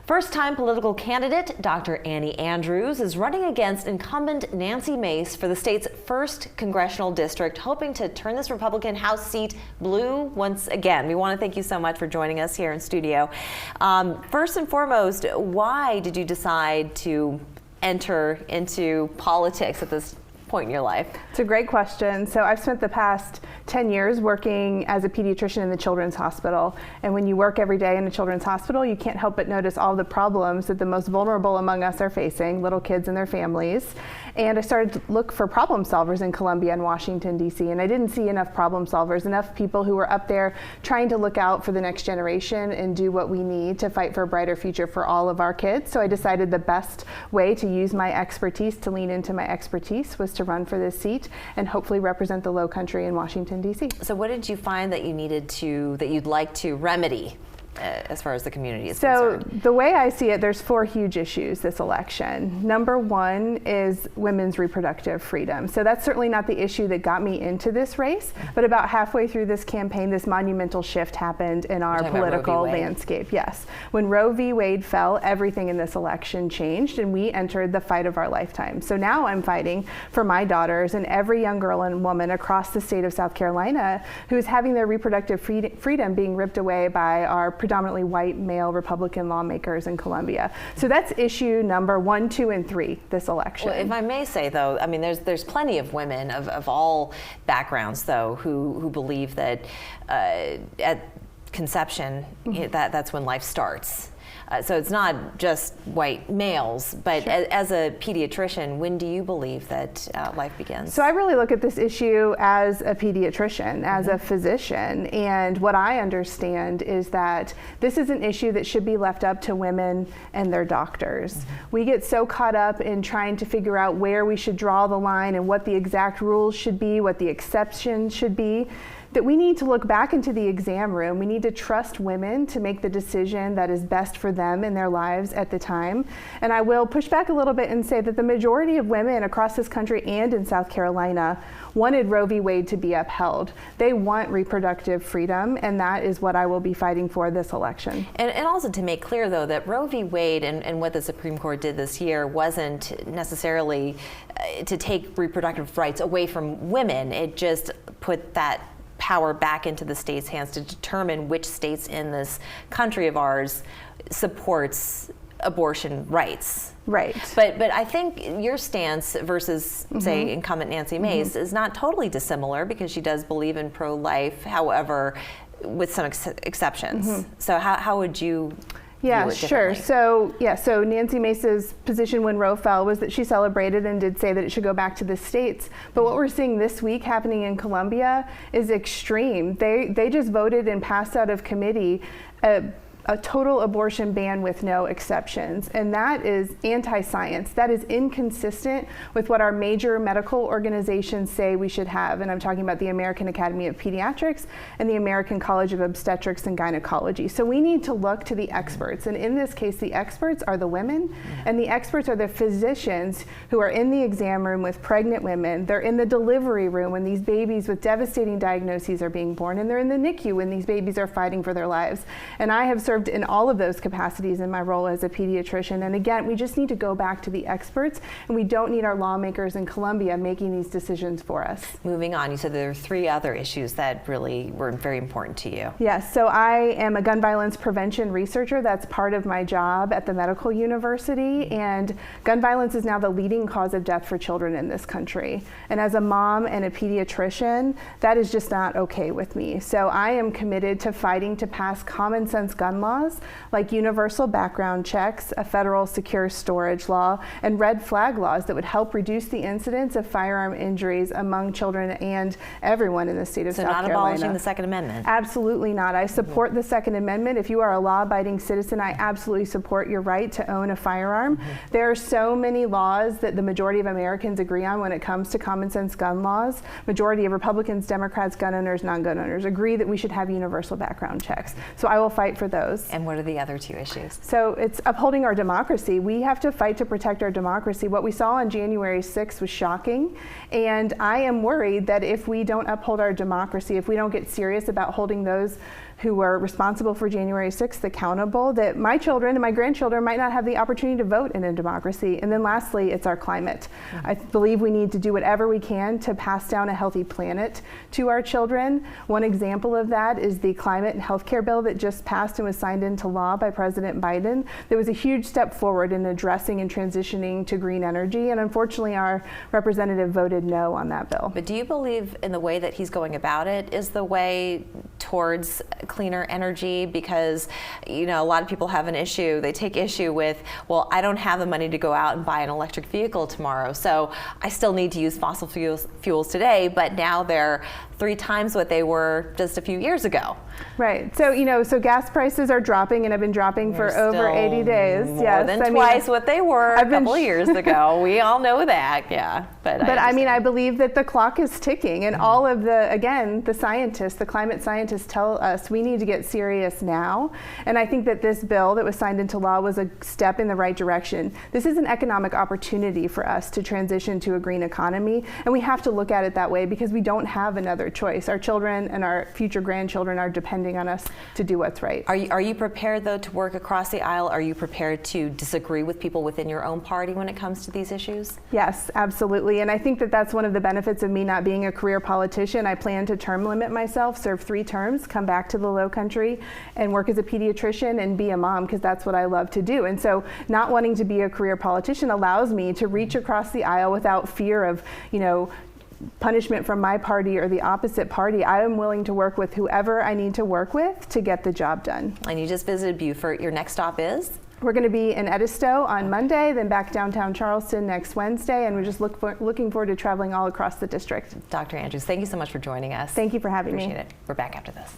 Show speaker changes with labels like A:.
A: First-time political candidate Dr. Annie Andrews is running against incumbent Nancy Mace for the state's 1st Congressional District, hoping to turn this Republican House seat blue once again. We want to thank you so much for joining us here in studio. First and foremost, why did you decide to enter into politics at this point in your life?
B: It's a great question. So I've spent the past 10 years working as a pediatrician in the Children's Hospital. And when you work every day in a Children's Hospital, you can't help but notice all the problems that the most vulnerable among us are facing, little kids and their families. And I started to look for problem solvers in Columbia and Washington, D.C. And I didn't see enough problem solvers, enough people who were up there trying to look out for the next generation and do what we need to fight for a brighter future for all of our kids. So I decided the best way to use my expertise, to lean into my expertise, was to run for this seat and hopefully represent the Low Country in Washington, D.C.
A: So what did you find that you'd like to remedy as far as the community is concerned?
B: So the way I see it, there's 4 huge issues this election. Number 1 is women's reproductive freedom. So that's certainly not the issue that got me into this race, but about halfway through this campaign, this monumental shift happened in our political landscape. Yes. When Roe v. Wade fell, everything in this election changed and we entered the fight of our lifetime. So now I'm fighting for my daughters and every young girl and woman across the state of South Carolina who is having their reproductive freedom being ripped away by our predominantly white male Republican lawmakers in Columbia. So that's issue number 1, 2, and 3 this election.
A: Well, if I may say, though, I mean, there's plenty of women of all backgrounds, though, who believe that at conception, that's when life starts. So it's not just white males, but sure. As a pediatrician, when do you believe that life begins?
B: So I really look at this issue as a pediatrician, as a physician, and what I understand is that this is an issue that should be left up to women and their doctors. We get so caught up in trying to figure out where we should draw the line and what the exact rules should be, what the exceptions should be, that we need to look back into the exam room. We need to trust women to make the decision that is best for them in their lives at the time. And I will push back a little bit and say that the majority of women across this country and in South Carolina wanted Roe v. Wade to be upheld. They want reproductive freedom, and that is what I will be fighting for this election.
A: And also to make clear, though, that Roe v. Wade and what the Supreme Court did this year wasn't necessarily to take reproductive rights away from women. It just put that power back into the state's hands to determine which states in this country of ours supports abortion rights.
B: Right.
A: But I think your stance versus, say, incumbent Nancy Mace is not totally dissimilar because she does believe in pro-life, however, with some exceptions. So how would you
B: Yeah, sure. So Nancy Mace's position when Roe fell was that she celebrated and did say that it should go back to the states. But what we're seeing this week happening in Columbia is extreme. They just voted and passed out of committee a total abortion ban with no exceptions. And that is anti-science. That is inconsistent with what our major medical organizations say we should have. And I'm talking about the American Academy of Pediatrics and the American College of Obstetrics and Gynecology. So we need to look to the experts. And in this case, the experts are the women, and the experts are the physicians who are in the exam room with pregnant women. They're in the delivery room when these babies with devastating diagnoses are being born, and they're in the NICU when these babies are fighting for their lives. And I have served in all of those capacities in my role as a pediatrician. And again, we just need to go back to the experts, and we don't need our lawmakers in Columbia making these decisions for us.
A: Moving on, you said there are 3 other issues that really were very important to you.
B: Yes, so I am a gun violence prevention researcher. That's part of my job at the medical university, and gun violence is now the leading cause of death for children in this country. And as a mom and a pediatrician, that is just not okay with me. So I am committed to fighting to pass common sense gun laws like universal background checks, a federal secure storage law, and red flag laws that would help reduce the incidence of firearm injuries among children and everyone in the state of South Carolina.
A: So not abolishing the Second Amendment?
B: Absolutely not. I support the Second Amendment. If you are a law-abiding citizen, I absolutely support your right to own a firearm. There are so many laws that the majority of Americans agree on when it comes to common sense gun laws. Majority of Republicans, Democrats, gun owners, non-gun owners agree that we should have universal background checks. So I will fight for those.
A: And what are the other 2 issues?
B: So it's upholding our democracy. We have to fight to protect our democracy. What we saw on January 6th was shocking, and I am worried that if we don't uphold our democracy, if we don't get serious about holding those who are responsible for January 6th accountable, that my children and my grandchildren might not have the opportunity to vote in a democracy. And then lastly, it's our climate. I believe we need to do whatever we can to pass down a healthy planet to our children. One example of that is the climate and healthcare bill that just passed and was signed into law by President Biden. There was a huge step forward in addressing and transitioning to green energy, and unfortunately our representative voted no on that bill.
A: But do you believe in the way that he's going about it is the way towards cleaner energy? Because, you know, a lot of people have an issue. They take issue with, well, I don't have the money to go out and buy an electric vehicle tomorrow, so I still need to use fossil fuels today, but now they're 3 times what they were just a few years ago.
B: Right. So, you know, so gas prices are dropping and have been dropping for over 80 days.
A: More than twice what they were a couple of years ago. We all know that, yeah. But
B: I mean, I believe that the clock is ticking, and all of the, again, the scientists, the climate scientists tell us we need to get serious now. And I think that this bill that was signed into law was a step in the right direction. This is an economic opportunity for us to transition to a green economy, and we have to look at it that way because we don't have another choice. Our children and our future grandchildren are depending on us to do what's right.
A: Are you prepared, though, to work across the aisle? Are you prepared to disagree with people within your own party when it comes to these issues?
B: Yes, absolutely. And I think that that's one of the benefits of me not being a career politician. I plan to term limit myself, serve 3 terms, come back to the Low Country and work as a pediatrician and be a mom, because that's what I love to do. And so not wanting to be a career politician allows me to reach across the aisle without fear of, you know, punishment from my party or the opposite party. I am willing to work with whoever I need to work with to get the job done.
A: And you just visited Beaufort. Your next stop is?
B: We're going to be in Edisto on Monday, then back downtown Charleston next Wednesday, and we're just looking forward to traveling all across the district.
A: Dr. Andrews, thank you so much for joining us.
B: Thank you for having me.
A: Appreciate it. We're back after this.